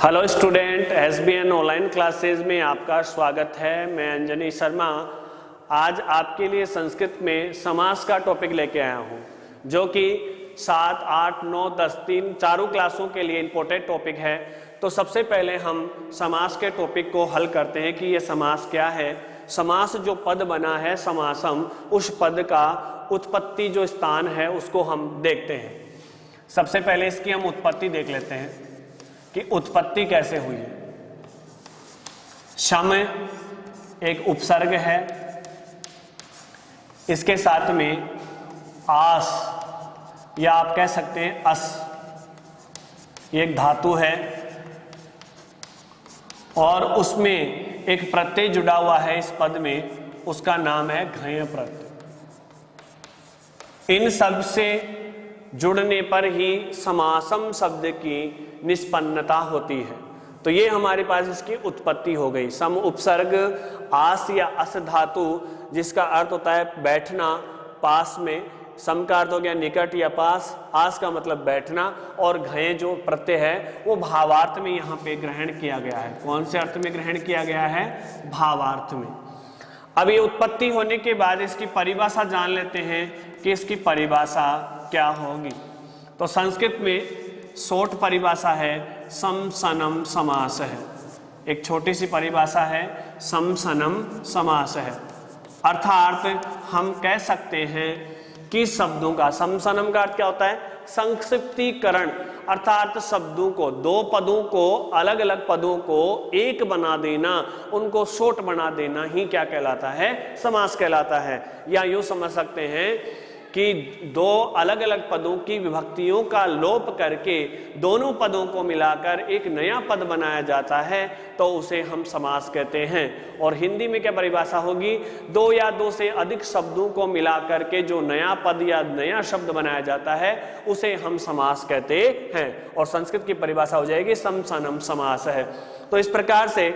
Hello student, SBN online classes में आपका स्वागत है। मैं अंजनी शर्मा आज आपके लिए संस्कृत में समास का टॉपिक लेके आया हूँ, जो कि 7, 8, 9, 10 तीन चारों क्लासों के लिए इम्पोर्टेंट टॉपिक है। तो सबसे पहले हम समास के टॉपिक को हल करते हैं कि ये समास क्या है। समास जो पद बना है समासम, उस पद का उत्पत्ति जो स्थान है उसको हम देखते हैं। सबसे पहले इसकी हम उत्पत्ति देख लेते हैं कि उत्पत्ति कैसे हुई है। शम एक उपसर्ग है, इसके साथ में आस या आप कह सकते हैं अस, ये एक धातु है और उसमें एक प्रत्यय जुड़ा हुआ है इस पद में, उसका नाम है घय प्रत्यय। इन सब से जुड़ने पर ही समासम शब्द की निष्पन्नता होती है। तो ये हमारे पास इसकी उत्पत्ति हो गई। सम उपसर्ग आस या अस धातु, जिसका अर्थ होता है बैठना पास में। सम का अर्थ हो गया निकट या पास, आस का मतलब बैठना, और घय जो प्रत्यय है वो भावार्थ में यहाँ पे ग्रहण किया गया है। कौन से अर्थ में ग्रहण किया गया है? भावार्थ में। अब ये उत्पत्ति होने के बाद इसकी परिभाषा जान लेते हैं कि इसकी परिभाषा क्या होगी। तो संस्कृत में शॉर्ट परिभाषा है सम सनम समास है। एक छोटी सी परिभाषा है, सम सनम समास है। अर्थात हम कह सकते हैं कि शब्दों का, सम सनम का अर्थ क्या होता है? संक्षिप्तीकरण, अर्थात शब्दों को, दो पदों को, अलग अलग पदों को एक बना देना, उनको शॉर्ट बना देना ही क्या कहलाता है? समास कहलाता है। या यूं समझ सकते हैं कि दो अलग अलग पदों की विभक्तियों का लोप करके दोनों पदों को मिलाकर एक नया पद बनाया जाता है, तो उसे हम समास कहते हैं। और हिंदी में क्या परिभाषा होगी? दो या दो से अधिक शब्दों को मिलाकर के जो नया पद या नया शब्द बनाया जाता है उसे हम समास कहते हैं। और संस्कृत की परिभाषा हो जाएगी सम सनम समास है। तो इस प्रकार से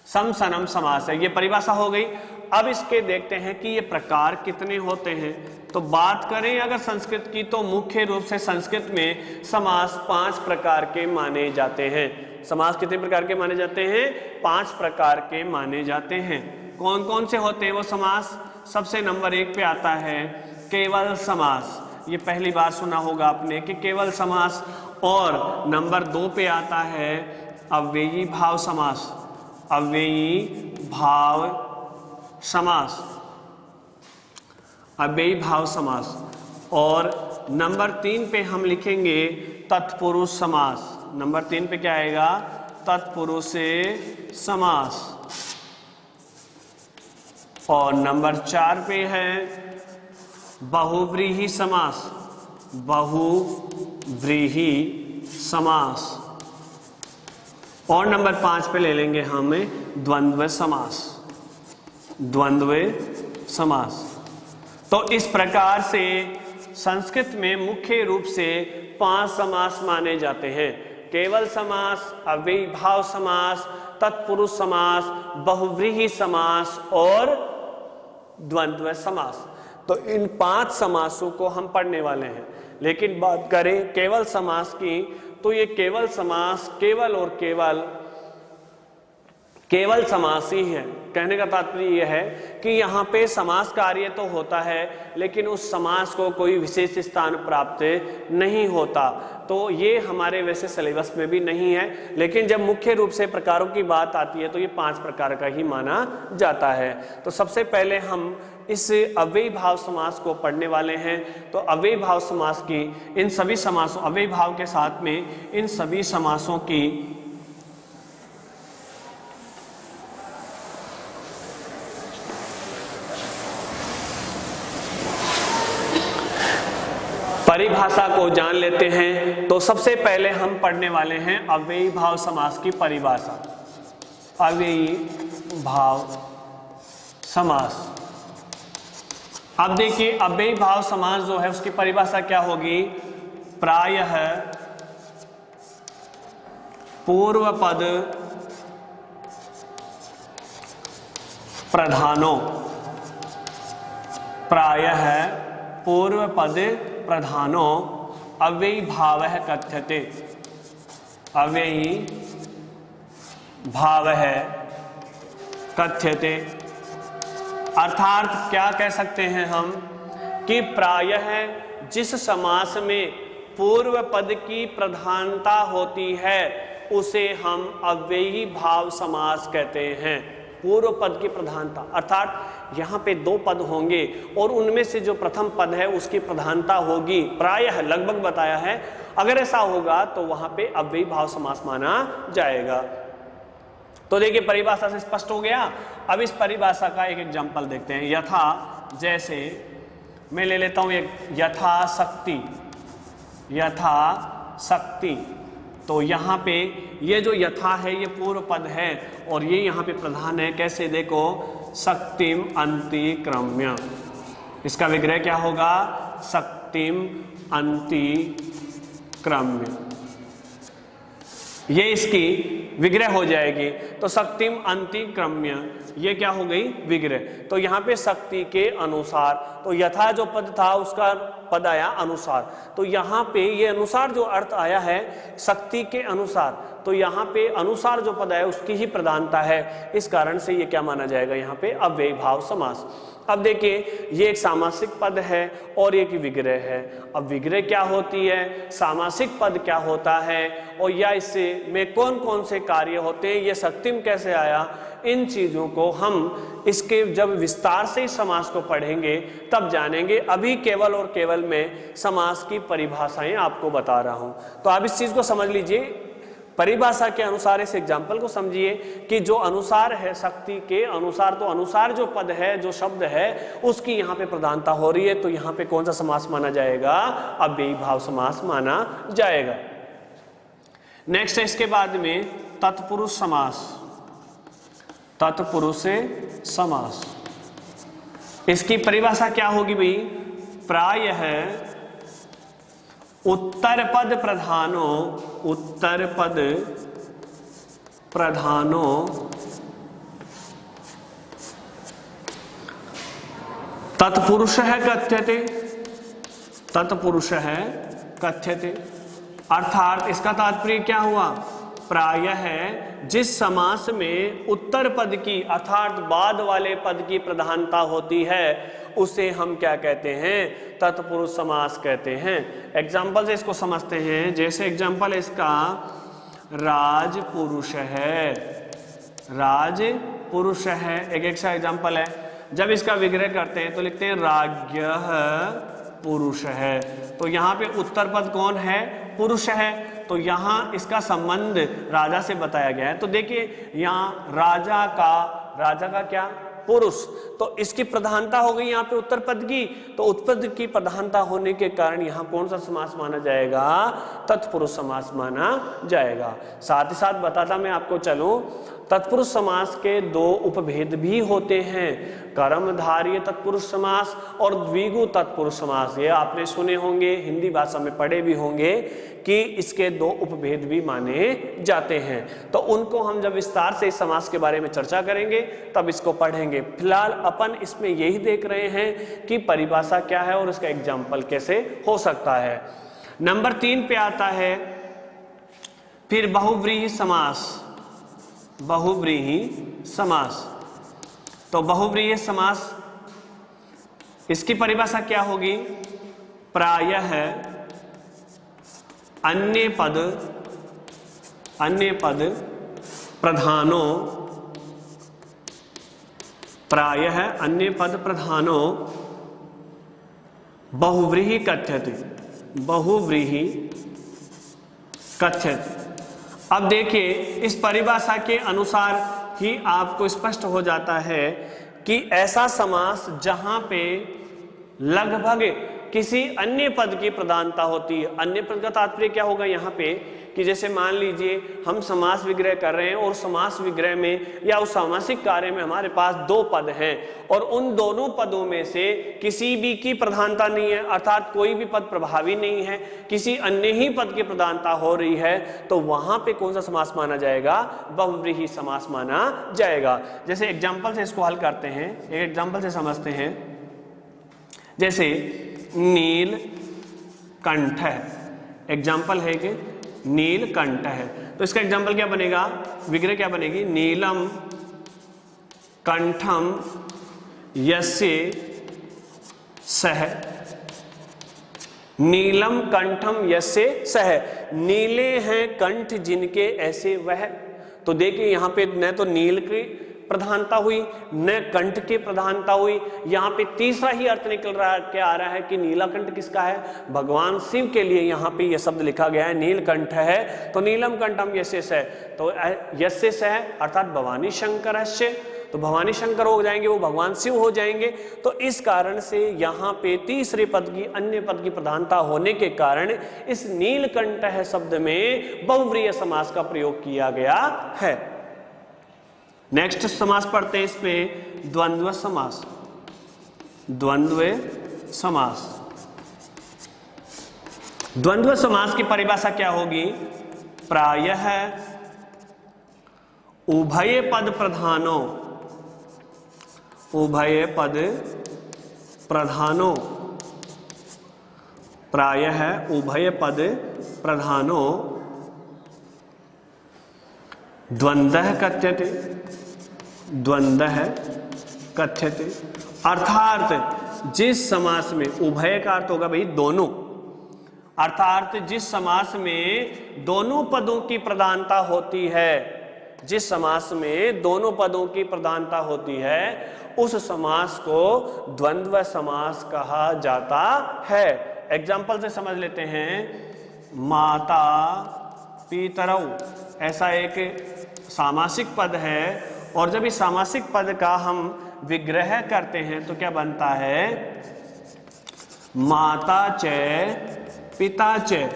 सम सनम समास है, ये परिभाषा हो गई। अब इसके देखते हैं कि ये प्रकार कितने होते हैं। तो बात करें अगर संस्कृत की, तो मुख्य रूप से संस्कृत में समास 5 प्रकार के माने जाते हैं। समास कितने प्रकार के माने जाते हैं? 5 प्रकार के माने जाते हैं। कौन कौन से होते हैं वो समास? सबसे नंबर 1 पे आता है केवल समास। ये पहली बार सुना होगा आपने कि केवल समास। और नंबर 2 पे आता है अव्ययी भाव समास। अव्ययी भाव समास, अव्ययी भाव समास। और नंबर 3 पे हम लिखेंगे तत्पुरुष समास। नंबर 3 पे क्या आएगा? तत्पुरुष समास। और नंबर 4 पे है बहुव्रीहि समास। बहुव्रीहि समास। और नंबर 5 पे ले लेंगे हम द्वंद्व समास। द्वंद्व समास। तो इस प्रकार से संस्कृत में मुख्य रूप से 5 समास माने जाते हैं। केवल समास, अव्ययी भाव समास, तत्पुरुष समास, बहुव्रीहि समास और द्वंद्व समास। तो इन 5 समासों को हम पढ़ने वाले हैं। लेकिन बात करें केवल समास की, तो ये केवल समास केवल और केवल समास ही है। कहने का तात्पर्य यह है कि यहाँ पे समास कार्य तो होता है, लेकिन उस समास को कोई विशेष स्थान प्राप्त नहीं होता। तो ये हमारे वैसे सिलेबस में भी नहीं है। लेकिन जब मुख्य रूप से प्रकारों की बात आती है तो ये 5 प्रकार का ही माना जाता है। तो सबसे पहले हम इस अव्ययी भाव समास को पढ़ने वाले हैं। तो अव्ययी भाव समास की इन सभी समासों, अव्ययी भाव के साथ में इन सभी समासों की परिभाषा को जान लेते हैं। तो सबसे पहले हम पढ़ने वाले हैं अव्ययी भाव समास की परिभाषा। अव्ययी भाव समास। अब देखिए अव्ययी भाव समास जो है उसकी परिभाषा क्या होगी? प्रायः पूर्व पद प्रधानो, प्रायः पूर्व पद प्रधानो अव्ययी भावः कथ्यते। अव्ययी भाव है कथ्यते। अर्थात क्या कह सकते हैं हम कि प्रायः जिस समास में पूर्व पद की प्रधानता होती है उसे हम अव्ययी भाव समास कहते हैं। पूर्व पद की प्रधानता अर्थात यहाँ पे दो पद होंगे और उनमें से जो प्रथम पद है उसकी प्रधानता होगी, प्रायः लगभग बताया है। अगर ऐसा होगा तो वहां पे अव्ययी भाव समास माना जाएगा। तो देखिए परिभाषा से स्पष्ट हो गया। अब इस परिभाषा का एक एग्जाम्पल देखते हैं। यथा, जैसे मैं ले लेता हूं एक यथाशक्ति, यथाशक्ति। तो यहाँ पे ये जो यथा है ये पूर्व पद है और ये यहाँ पे प्रधान है। कैसे, देखो, शक्तिम अंतिक्रम्य। इसका विग्रह क्या होगा? शक्तिम अंतिक्रम्य। ये इसकी विग्रह हो जाएगी। तो शक्तिम अंतिक्रम्य ये क्या हो गई? विग्रह। तो यहाँ पे शक्ति के अनुसार, तो यथा जो पद था उसका पद आया अनुसार। तो यहाँ पे ये अनुसार जो अर्थ आया है शक्ति के अनुसार, तो यहाँ पे अनुसार जो पद आया उसकी ही प्रधानता है। इस कारण से ये क्या माना जाएगा? यहाँ पे अव्ययी भाव समास। अब देखिए ये एक सामासिक पद है और एक विग्रह है। अब विग्रह क्या होती है, सामासिक पद क्या होता है और या इससे में कौन कौन से कार्य होते हैं, ये शक्तिम कैसे आया, इन चीजों को हम इसके जब विस्तार से इस समास को पढ़ेंगे तब जानेंगे। अभी केवल और केवल मैं समास की परिभाषाएं आपको बता रहा हूं। तो आप इस चीज को समझ लीजिए, परिभाषा के अनुसार इस एग्जाम्पल को समझिए कि जो अनुसार है शक्ति के अनुसार, तो अनुसार जो पद है, जो शब्द है, उसकी यहाँ पे प्रधानता हो रही है। तो यहाँ पे कौन सा समास माना जाएगा? अव्ययी भाव समास माना जाएगा। नेक्स्ट है इसके बाद में तत्पुरुष समास, तत्पुरुष समास। इसकी परिभाषा क्या होगी भाई? प्रायः उत्तर पद प्रधानो, उत्तर पद प्रधानो तत्पुरुषः कथ्यते, तत्पुरुषः कथ्यते। अर्थात इसका तात्पर्य क्या हुआ? प्रायः जिस समास में उत्तर पद की अर्थात बाद वाले पद की प्रधानता होती है उसे हम क्या कहते हैं? तत्पुरुष समास कहते हैं। एग्जाम्पल से इसको समझते हैं। जैसे एग्जाम्पल इसका राजपुरुष है, राजपुरुष है, एक एक सा एग्जाम्पल है। जब इसका विग्रह करते हैं तो लिखते हैं राज्ञः पुरुष है। तो यहाँ पे उत्तर पद कौन है? पुरुष है। तो यहाँ इसका संबंध राजा से बताया गया है। तो देखिए यहाँ राजा का क्या? पुरुष। तो इसकी प्रधानता हो गई यहाँ पे उत्तर पद की। तो उत्तर की प्रधानता होने के कारण यहाँ कौन सा समास माना जाएगा? तत्पुरुष समास माना जाएगा। साथ ही साथ बताता मैं आपको चलूं, तत्पुरुष समास के दो उपभेद भी होते हैं, कर्मधारय तत्पुरुष समास और द्विगु तत्पुरुष समास। ये आपने सुने होंगे, हिंदी भाषा में पढ़े भी होंगे कि इसके दो उपभेद भी माने जाते हैं। तो उनको हम जब विस्तार से इस समास के बारे में चर्चा करेंगे तब इसको पढ़ेंगे। फिलहाल अपन इसमें यही देख रहे हैं कि परिभाषा क्या है और इसका एग्जाम्पल कैसे हो सकता है। नंबर 3 पे आता है फिर बहुव्रीहि समास, बहुव्रीहि समास। तो बहुव्रीहि समास इसकी परिभाषा क्या होगी? प्रायः अन्य पद प्रधानो, प्रायः अन्य पद प्रधानो बहुव्रीहि कथ्यते, बहुव्रीहि कथ्यते। अब देखिए इस परिभाषा के अनुसार ही आपको स्पष्ट हो जाता है कि ऐसा समास जहां पे लगभग किसी अन्य पद की प्रधानता होती है। अन्य पद का तात्पर्य क्या होगा यहाँ पे कि जैसे मान लीजिए हम समास विग्रह कर रहे हैं और समास विग्रह में या उस सामासिक कार्य में हमारे पास 2 पद हैं और उन दोनों पदों में से किसी भी की प्रधानता नहीं है, अर्थात कोई भी पद प्रभावी नहीं है, किसी अन्य ही पद की प्रधानता हो रही है, तो वहां पे कौन सा समास माना जाएगा? बहुव्रीहि समास माना जाएगा। जैसे एग्जाम्पल से इसको हल करते हैं, एक एग्जाम्पल से समझते हैं। जैसे नीलकंठ, एग्जाम्पल है कि नीलकंठ है। तो इसका एग्जाम्पल क्या बनेगा, विग्रह क्या बनेगी, नीलम कंठम यस्य सह, नीलम कंठम यस्य सह, नीले हैं कंठ जिनके ऐसे वह। तो देखिए यहाँ पे न तो नील की प्रधानता हुई न कंठ की प्रधानता हुई, यहाँ पे तीसरा ही अर्थ निकल रहा है, क्या आ रहा है कि नीलकंठ किसका है, भगवान शिव के लिए यहाँ पे यह शब्द लिखा गया है, नीलकंठ है। तो नीलम कंठम यस्य सह, तो यस्य सह अर्थात भवानी शंकरस्य, तो भवानी शंकर हो जाएंगे, वो भगवान शिव हो जाएंगे। तो इस कारण से यहाँ पे तीसरे पद की अन्य पद की प्रधानता होने के कारण इस नीलकंठ है शब्द में बहुव्रीहि समास का प्रयोग किया गया है। नेक्स्ट समास पढ़ते हैं, इसमें द्वंद्व समास। द्वंद्व समास, द्वंद्व समास की परिभाषा क्या होगी, प्रायः उभय पद प्रधानो, उभय पद प्रधानो, प्रायः उभय पद प्रधानो द्वंद्वः कथ्यते, द्वंद्वः कथ्यते। अर्थात जिस समास में, उभय का अर्थ होगा भाई दोनों, अर्थात जिस समास में दोनों पदों की प्रधानता होती है, जिस समास में दोनों पदों की प्रधानता होती है उस समास को द्वंद्व समास कहा जाता है। एग्जाम्पल से समझ लेते हैं, माता पितरौ, ऐसा एक सामासिक पद है, और जब इस सामासिक पद का हम विग्रह करते हैं तो क्या बनता है, माता च पिता च,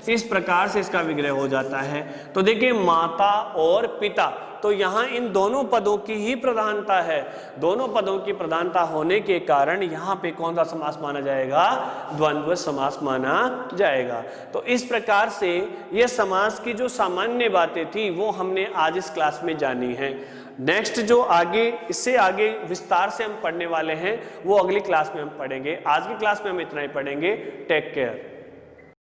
इस प्रकार से इसका विग्रह हो जाता है। तो देखिए माता और पिता, तो यहां इन दोनों पदों की ही प्रधानता है, दोनों पदों की प्रधानता होने के कारण यहां पे कौन सा समास माना जाएगा, द्वंद्व समास माना जाएगा। तो इस प्रकार से यह समास की जो सामान्य बातें थी वो हमने आज इस क्लास में जानी है। नेक्स्ट जो आगे, इससे आगे विस्तार से हम पढ़ने वाले हैं वो अगली क्लास में हम पढ़ेंगे। आज की क्लास में हम इतना ही पढ़ेंगे। Take care.